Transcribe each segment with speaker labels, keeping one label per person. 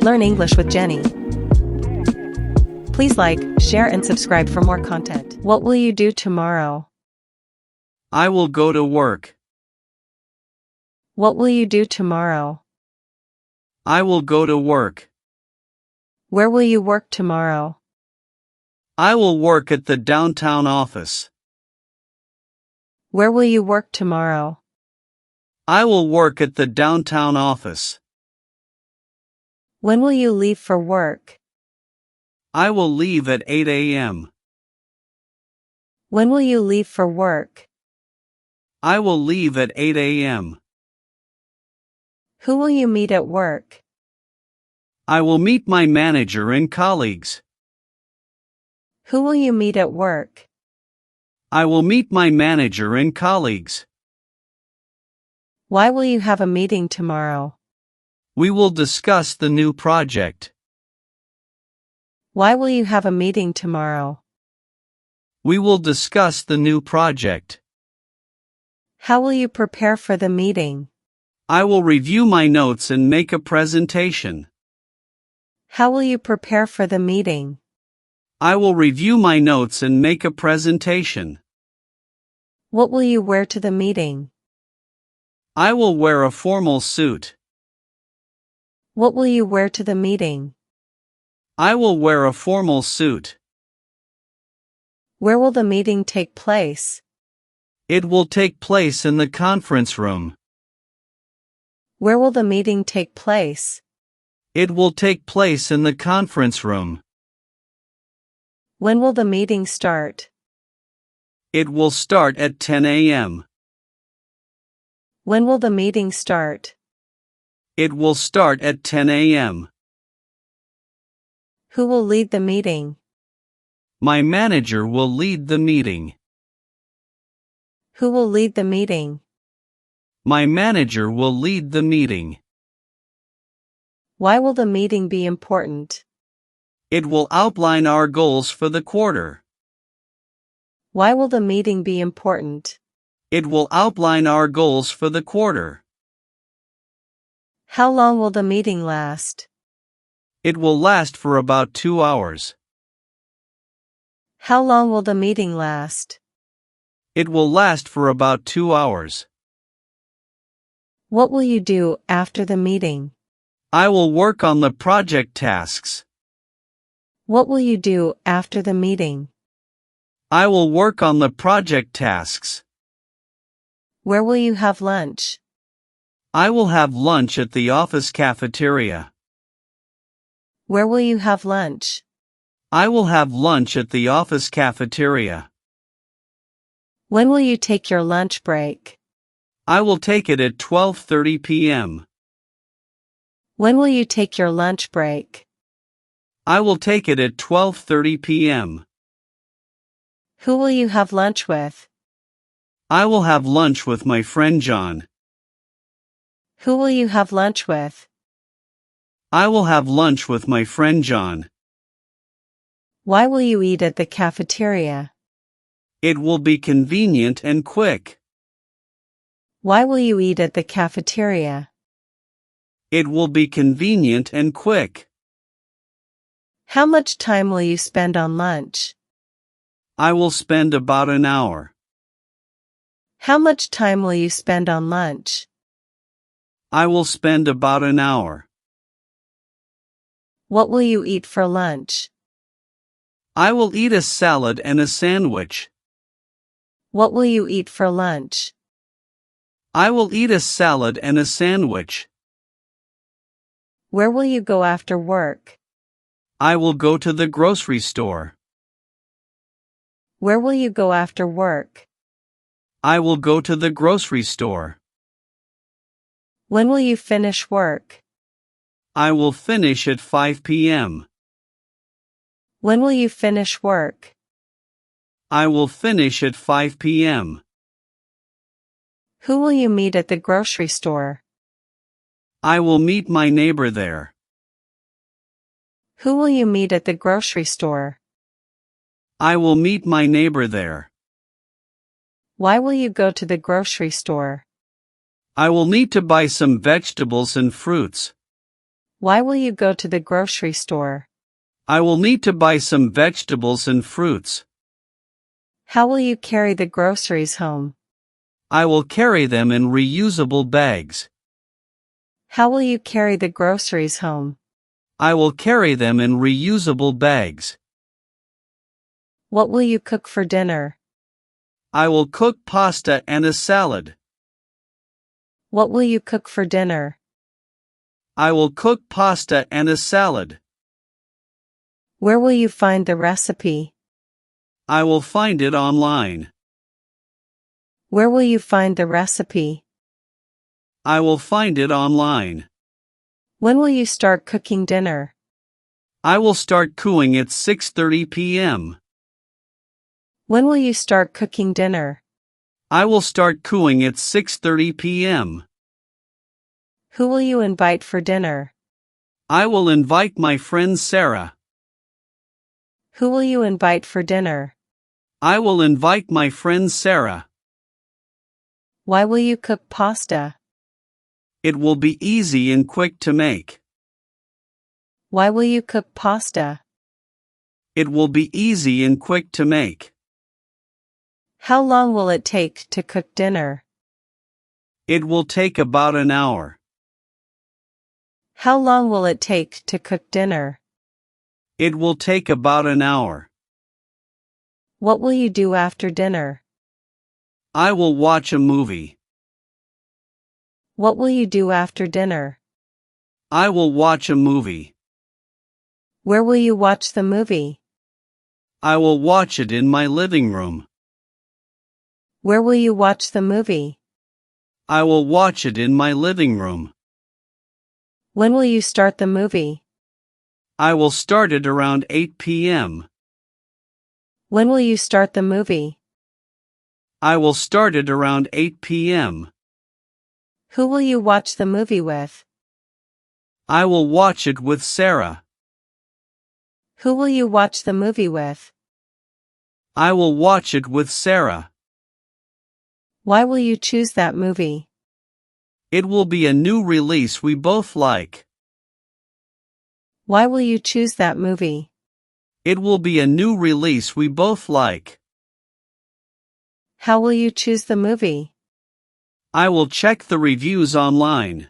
Speaker 1: Learn English with Jenny. Please like, share and subscribe for more content. What will you do tomorrow?
Speaker 2: I will go to work.
Speaker 1: What will you do tomorrow?
Speaker 2: I will go to work.
Speaker 1: Where will you work tomorrow?
Speaker 2: I will work at the downtown office.
Speaker 1: Where will you work tomorrow?
Speaker 2: I will work at the downtown office.
Speaker 1: When will you leave for work?
Speaker 2: I will leave at 8 a.m.
Speaker 1: When will you leave for work?
Speaker 2: I will leave at 8 a.m.
Speaker 1: Who will you meet at work?
Speaker 2: I will meet my manager and colleagues.
Speaker 1: Who will you meet at work?
Speaker 2: I will meet my manager and colleagues.
Speaker 1: Why will you have a meeting tomorrow?
Speaker 2: We will discuss the new project.
Speaker 1: Why will you have a meeting tomorrow?
Speaker 2: We will discuss the new project.
Speaker 1: How will you prepare for the meeting?
Speaker 2: I will review my notes and make a presentation.
Speaker 1: How will you prepare for the meeting?
Speaker 2: I will review my notes and make a presentation.
Speaker 1: What will you wear to the meeting?
Speaker 2: I will wear a formal suit.
Speaker 1: What will you wear to the meeting?
Speaker 2: I will wear a formal suit.
Speaker 1: Where will the meeting take place?
Speaker 2: It will take place in the conference room.
Speaker 1: Where will the meeting take place?
Speaker 2: It will take place in the conference room.
Speaker 1: When will the meeting start?
Speaker 2: It will start at 10 a.m.
Speaker 1: When will the meeting start?
Speaker 2: It will start at 10 a.m.
Speaker 1: Who will lead the meeting?
Speaker 2: My manager will lead the meeting.
Speaker 1: Who will lead the meeting?
Speaker 2: My manager will lead the meeting.
Speaker 1: Why will the meeting be important?
Speaker 2: It will outline our goals for the quarter.
Speaker 1: Why will the meeting be important?
Speaker 2: It will outline our goals for the quarter.
Speaker 1: How long will the meeting last?
Speaker 2: It will last for about 2 hours.
Speaker 1: How long will the meeting last?
Speaker 2: It will last for about 2 hours.
Speaker 1: What will you do after the meeting?
Speaker 2: I will work on the project tasks.
Speaker 1: What will you do after the meeting?
Speaker 2: I will work on the project tasks.
Speaker 1: Where will you have lunch?
Speaker 2: I will have lunch at the office cafeteria.
Speaker 1: Where will you have lunch?
Speaker 2: I will have lunch at the office cafeteria.
Speaker 1: When will you take your lunch break?
Speaker 2: I will take it at 12:30 p.m.
Speaker 1: When will you take your lunch break?
Speaker 2: I will take it at 12:30 p.m.
Speaker 1: Who will you have lunch with?
Speaker 2: I will have lunch with my friend John.
Speaker 1: Who will you have lunch with?
Speaker 2: I will have lunch with my friend John.
Speaker 1: Why will you eat at the cafeteria?
Speaker 2: It will be convenient and quick.
Speaker 1: Why will you eat at the cafeteria?
Speaker 2: It will be convenient and quick.
Speaker 1: How much time will you spend on lunch?
Speaker 2: I will spend about an hour.
Speaker 1: How much time will you spend on lunch?
Speaker 2: I will spend about an hour.
Speaker 1: What will you eat for lunch?
Speaker 2: I will eat a salad and a sandwich.
Speaker 1: What will you eat for lunch?
Speaker 2: I will eat a salad and a sandwich.
Speaker 1: Where will you go after work?
Speaker 2: I will go to the grocery store.
Speaker 1: Where will you go after work?
Speaker 2: I will go to the grocery store.
Speaker 1: When will you finish work?
Speaker 2: I will finish at 5 p.m.
Speaker 1: When will you finish work?
Speaker 2: I will finish at 5 p.m.
Speaker 1: Who will you meet at the grocery store?
Speaker 2: I will meet my neighbor there.
Speaker 1: Who will you meet at the grocery store?
Speaker 2: I will meet my neighbor there.
Speaker 1: Why will you go to the grocery store?
Speaker 2: I will need to buy some vegetables and fruits.
Speaker 1: Why will you go to the grocery store?
Speaker 2: I will need to buy some vegetables and fruits.
Speaker 1: How will you carry the groceries home?
Speaker 2: I will carry them in reusable bags.
Speaker 1: How will you carry the groceries home?
Speaker 2: I will carry them in reusable bags.
Speaker 1: What will you cook for dinner?
Speaker 2: I will cook pasta and a salad.
Speaker 1: What will you cook for dinner?
Speaker 2: I will cook pasta and a salad.
Speaker 1: Where will you find the recipe?
Speaker 2: I will find it online.
Speaker 1: Where will you find the recipe?
Speaker 2: I will find it online.
Speaker 1: When will you start cooking dinner?
Speaker 2: I will start cooking at 6:30 p.m.
Speaker 1: When will you start cooking dinner?
Speaker 2: I will start cooking at 6:30 p.m.
Speaker 1: Who will you invite for dinner?
Speaker 2: I will invite my friend Sarah.
Speaker 1: Who will you invite for dinner?
Speaker 2: I will invite my friend Sarah.
Speaker 1: Why will you cook pasta?
Speaker 2: It will be easy and quick to make.
Speaker 1: Why will you cook pasta?
Speaker 2: It will be easy and quick to make.
Speaker 1: How long will it take to cook dinner?
Speaker 2: It will take about an hour.
Speaker 1: How long will it take to cook dinner?
Speaker 2: It will take about an hour.
Speaker 1: What will you do after dinner?
Speaker 2: I will watch a movie.
Speaker 1: What will you do after dinner?
Speaker 2: I will watch a movie.
Speaker 1: Where will you watch the movie?
Speaker 2: I will watch it in my living room.
Speaker 1: Where will you watch the movie?
Speaker 2: I will watch it in my living room.
Speaker 1: When will you start the movie?
Speaker 2: I will start it around 8 p.m.
Speaker 1: When will you start the movie?
Speaker 2: I will start it around 8 p.m.
Speaker 1: Who will you watch the movie with?
Speaker 2: I will watch it with Sarah.
Speaker 1: Who will you watch the movie with?
Speaker 2: I will watch it with Sarah.
Speaker 1: Why will you choose that movie?
Speaker 2: It will be a new release we both like.
Speaker 1: Why will you choose that movie?
Speaker 2: It will be a new release we both like.
Speaker 1: How will you choose the movie?
Speaker 2: I will check the reviews online.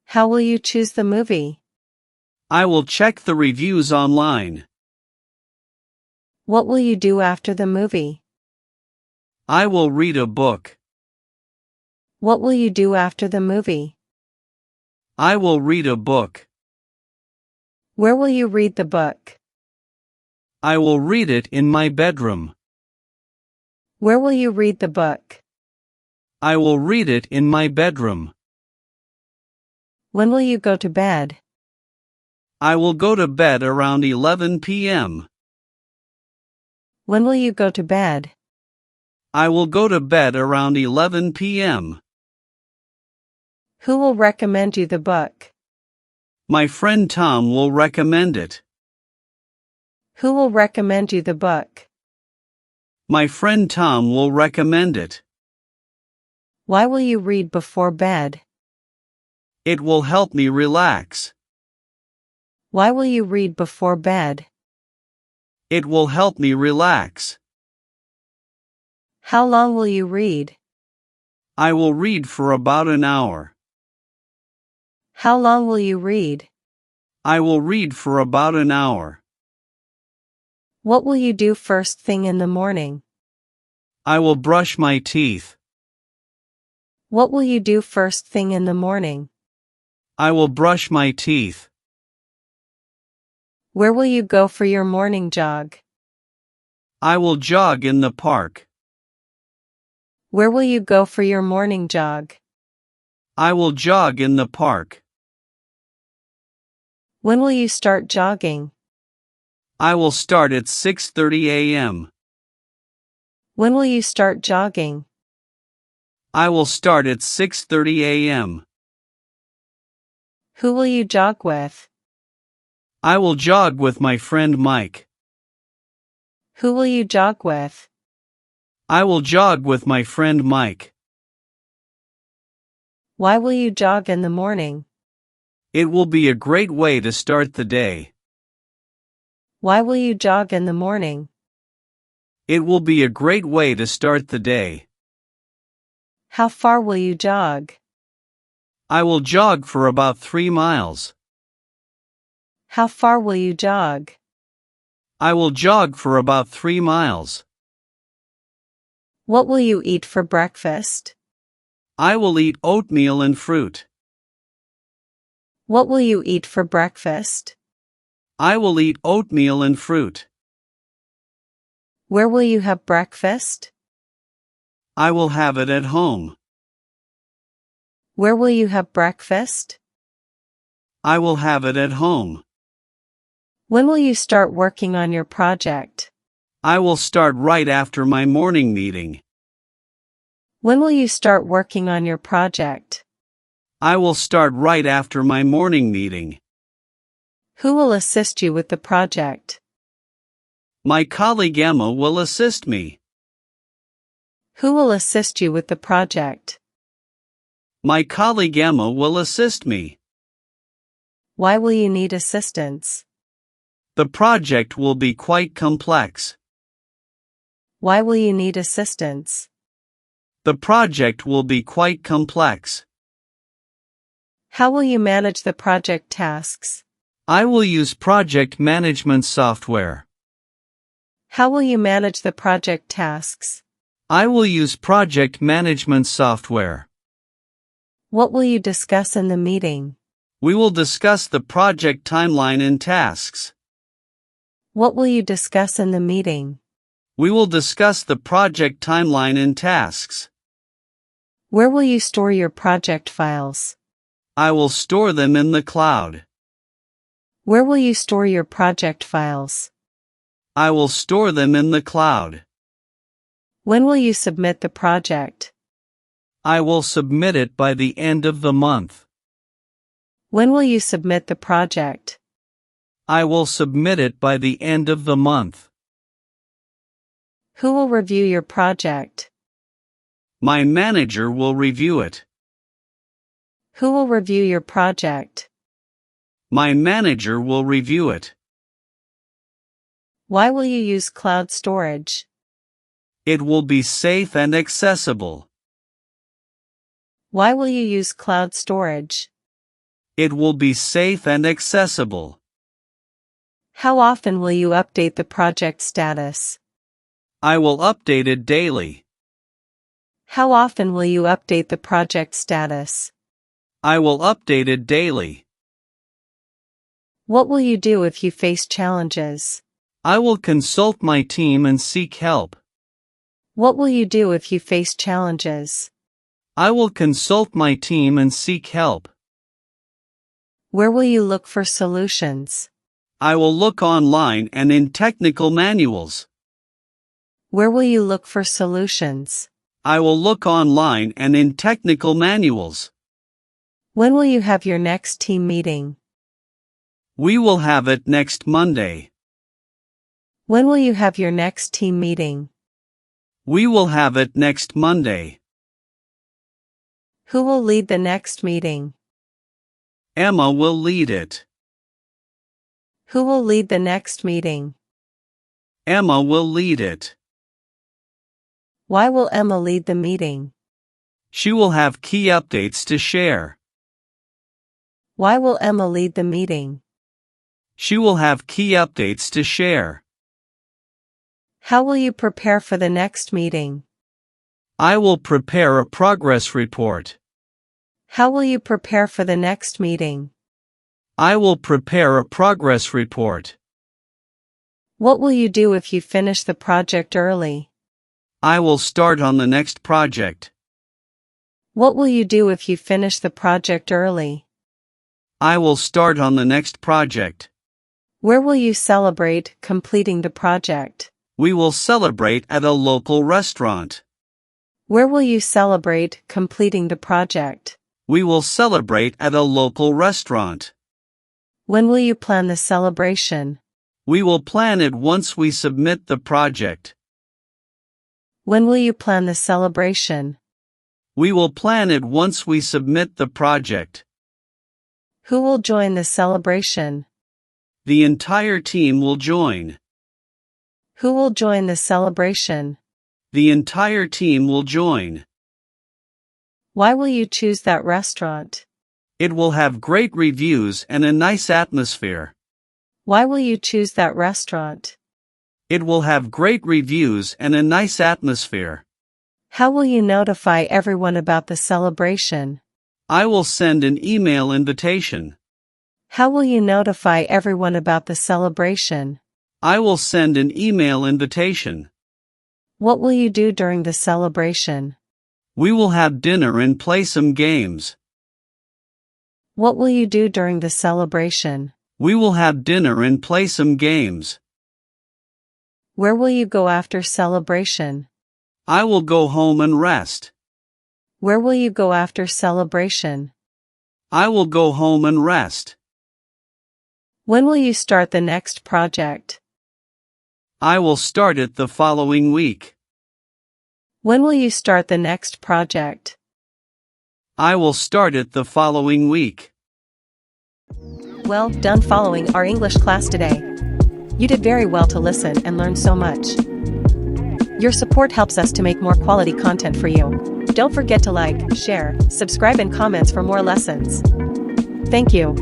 Speaker 1: How will you choose the movie?
Speaker 2: I will check the reviews online.
Speaker 1: What will you do after the movie?
Speaker 2: I will read a book.
Speaker 1: What will you do after the movie?
Speaker 2: I will read a book.
Speaker 1: Where will you read the book?
Speaker 2: I will read it in my bedroom.
Speaker 1: Where will you read the book?
Speaker 2: I will read it in my bedroom.
Speaker 1: When will you go to bed?
Speaker 2: I will go to bed around 11 p.m.
Speaker 1: When will you go to bed?
Speaker 2: I will go to bed around 11 p.m.
Speaker 1: Who will recommend you the book?
Speaker 2: My friend Tom will recommend it.
Speaker 1: Who will recommend you the book?
Speaker 2: My friend Tom will recommend it.
Speaker 1: Why will you read before bed?
Speaker 2: It will help me relax.
Speaker 1: Why will you read before bed?
Speaker 2: It will help me relax.
Speaker 1: How long will you read?
Speaker 2: I will read for about an hour.
Speaker 1: How long will you read?
Speaker 2: I will read for about an hour.
Speaker 1: What will you do first thing in the morning?
Speaker 2: I will brush my teeth.
Speaker 1: What will you do first thing in the morning?
Speaker 2: I will brush my teeth.
Speaker 1: Where will you go for your morning jog?
Speaker 2: I will jog in the park.
Speaker 1: Where will you go for your morning jog?
Speaker 2: I will jog in the park.
Speaker 1: When will you start jogging?
Speaker 2: I will start at 6:30 a.m.
Speaker 1: When will you start jogging?
Speaker 2: I will start at 6:30 a.m.
Speaker 1: Who will you jog with?
Speaker 2: I will jog with my friend Mike.
Speaker 1: Who will you jog with?
Speaker 2: I will jog with my friend Mike.
Speaker 1: Why will you jog in the morning?
Speaker 2: It will be a great way to start the day.
Speaker 1: Why will you jog in the morning?
Speaker 2: It will be a great way to start the day.
Speaker 1: How far will you jog?
Speaker 2: I will jog for about 3 miles.
Speaker 1: How far will you jog?
Speaker 2: I will jog for about 3 miles.
Speaker 1: What will you eat for breakfast?
Speaker 2: I will eat oatmeal and fruit.
Speaker 1: What will you eat for breakfast?
Speaker 2: I will eat oatmeal and fruit.
Speaker 1: Where will you have breakfast?
Speaker 2: I will have it at home.
Speaker 1: Where will you have breakfast?
Speaker 2: I will have it at home.
Speaker 1: When will you start working on your project?
Speaker 2: I will start right after my morning meeting.
Speaker 1: When will you start working on your project?
Speaker 2: I will start right after my morning meeting.
Speaker 1: Who will assist you with the project?
Speaker 2: My colleague Emma will assist me.
Speaker 1: Who will assist you with the project?
Speaker 2: My colleague Emma will assist me.
Speaker 1: Why will you need assistance?
Speaker 2: The project will be quite complex.
Speaker 1: Why will you need assistance?
Speaker 2: The project will be quite complex.
Speaker 1: How will you manage the project tasks?
Speaker 2: I will use project management software.
Speaker 1: How will you manage the project tasks?
Speaker 2: I will use project management software.
Speaker 1: What will you discuss in the meeting?
Speaker 2: We will discuss the project timeline and tasks.
Speaker 1: What will you discuss in the meeting?
Speaker 2: We will discuss the project timeline and tasks.
Speaker 1: Where will you store your project files?
Speaker 2: I will store them in the cloud.
Speaker 1: Where will you store your project files?
Speaker 2: I will store them in the cloud.
Speaker 1: When will you submit the project?
Speaker 2: I will submit it by the end of the month.
Speaker 1: When will you submit the project?
Speaker 2: I will submit it by the end of the month.
Speaker 1: Who will review your project?
Speaker 2: My manager will review it.
Speaker 1: Who will review your project?
Speaker 2: My manager will review it.
Speaker 1: Why will you use cloud storage?
Speaker 2: It will be safe and accessible.
Speaker 1: Why will you use cloud storage?
Speaker 2: It will be safe and accessible.
Speaker 1: How often will you update the project status?
Speaker 2: I will update it daily.
Speaker 1: How often will you update the project status?
Speaker 2: I will update it daily.
Speaker 1: What will you do if you face challenges?
Speaker 2: I will consult my team and seek help.
Speaker 1: What will you do if you face challenges?
Speaker 2: I will consult my team and seek help.
Speaker 1: Where will you look for solutions?
Speaker 2: I will look online and in technical manuals.
Speaker 1: Where will you look for solutions?
Speaker 2: I will look online and in technical manuals.
Speaker 1: When will you have your next team meeting?
Speaker 2: We will have it next Monday.
Speaker 1: When will you have your next team meeting?
Speaker 2: We will have it next Monday.
Speaker 1: Who will lead the next meeting?
Speaker 2: Emma will lead it.
Speaker 1: Who will lead the next meeting?
Speaker 2: Emma will lead it.
Speaker 1: Why will Emma lead the meeting?
Speaker 2: She will have key updates to share.
Speaker 1: Why will Emma lead the meeting?
Speaker 2: She will have key updates to share.
Speaker 1: How will you prepare for the next meeting?
Speaker 2: I will prepare a progress report.
Speaker 1: How will you prepare for the next meeting?
Speaker 2: I will prepare a progress report.
Speaker 1: What will you do if you finish the project early?
Speaker 2: I will start on the next project.
Speaker 1: What will you do if you finish the project early?
Speaker 2: I will start on the next project.
Speaker 1: Where will you celebrate completing the project?
Speaker 2: We will celebrate at a local restaurant.
Speaker 1: Where will you celebrate completing the project?
Speaker 2: We will celebrate at a local restaurant.
Speaker 1: When will you plan the celebration?
Speaker 2: We will plan it once we submit the project.
Speaker 1: When will you plan the celebration?
Speaker 2: We will plan it once we submit the project.
Speaker 1: Who will join the celebration?
Speaker 2: The entire team will join.
Speaker 1: Who will join the celebration?
Speaker 2: The entire team will join.
Speaker 1: Why will you choose that restaurant?
Speaker 2: It will have great reviews and a nice atmosphere.
Speaker 1: Why will you choose that restaurant?
Speaker 2: It will have great reviews and a nice atmosphere.
Speaker 1: How will you notify everyone about the celebration?
Speaker 2: I will send an email invitation.
Speaker 1: How will you notify everyone about the celebration?
Speaker 2: I will send an email invitation.
Speaker 1: What will you do during the celebration?
Speaker 2: We will have dinner and play some games.
Speaker 1: What will you do during the celebration?
Speaker 2: We will have dinner and play some games.
Speaker 1: Where will you go after celebration?
Speaker 2: I will go home and rest.
Speaker 1: Where will you go after celebration?
Speaker 2: I will go home and rest.
Speaker 1: When will you start the next project?
Speaker 2: I will start it the following week.
Speaker 1: When will you start the next project?
Speaker 2: I will start it the following week.
Speaker 1: Well done following our English class today. You did very well to listen and learn so much. Your support helps us to make more quality content for you. Don't forget to like, share, subscribe and comments for more lessons. Thank you.